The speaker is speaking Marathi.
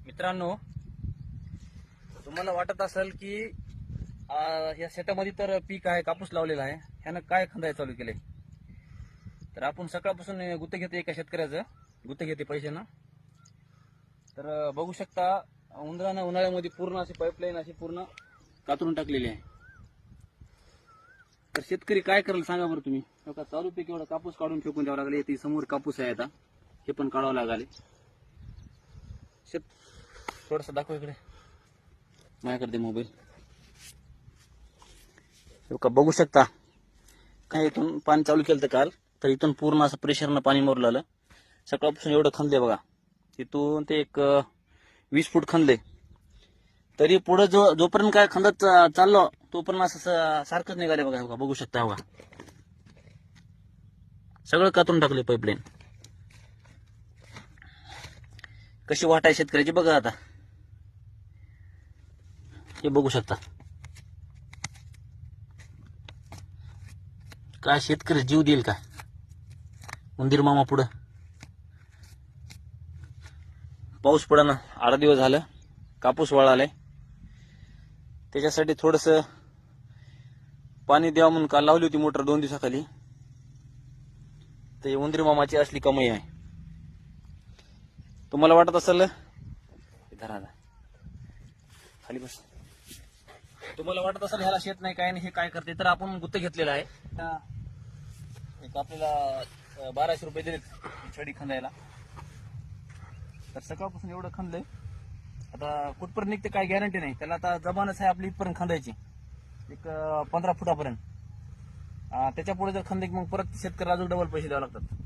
मित्रांनो, तुम्हाला वाटत असेल की या शेतामध्ये तर पीक आहे, कापूस लावलेला आहे, ह्यानं काय खंदाय चालू केलंय. तर आपण सकाळपासून गुत्त घेते एका शेतकऱ्याचं, गुत्त घेते पैशानं. तर बघू शकता उंदरानं उन्हाळ्यामध्ये पूर्ण अशी पाईपलाईन अशी पूर्ण कातरून टाकलेली आहे. तर शेतकरी काय करेल सांगा बरं तुम्ही. बघा चालू पीक एवढा कापूस काढून फेकून द्यावं लागले. ती समोर कापूस आहे, आता हे पण काढावं लागले. शेत थोडस दाखव इकडे माझ्याकडे दे मोबाईल. का बघू शकता काय इथून पाणी चालू केलं तर काल, तर इथून पूर्ण असं प्रेशरनं पाणी मोरलं आलं. सकाळपासून एवढं खणले बघा, तिथून ते एक 20 फूट खणले. तरी पुढे जोपर्यंत काय खंदत चाललो तोपर्यंत असं सारखंच निघाले बघा. बघू शकता बघा, सगळं कातून टाकले पाईपलाईन. कशी वाटाय शेतकऱ्याची बघा आता, हे बघू शकता. काय शेतकरी जीव देईल का उंदीर मामा पुढं. पाऊस पडाना, 8 दिवस झालं, कापूस वाळालाय. त्याच्यासाठी थोडस पाणी द्यावं म्हणून काल लावली होती मोटर 2 दिवसाखाली. तर उंदीर मामाची असली कमाई आहे. तुम्हाला वाटत असेल धरा खाली बस, तुम्हाला वाटत असेल ह्याला शेत नाही काय नाही, हे काय करते. तर आपण गुत्त घेतलेला आहे. एक आपल्याला 1200 रुपये दिले छडी खंदायला. तर सकाळपासून एवढं खंदलंय. आता कुठपर्यंत निघते काय गॅरंटी नाही त्याला. आता जबानच आहे आपली इथपर्यंत खंदायची, एक 15 फुटापर्यंत. त्याच्या पुढे जर खंदे मग परत शेतकऱ्याला अजून डबल पैसे द्यावे लागतात.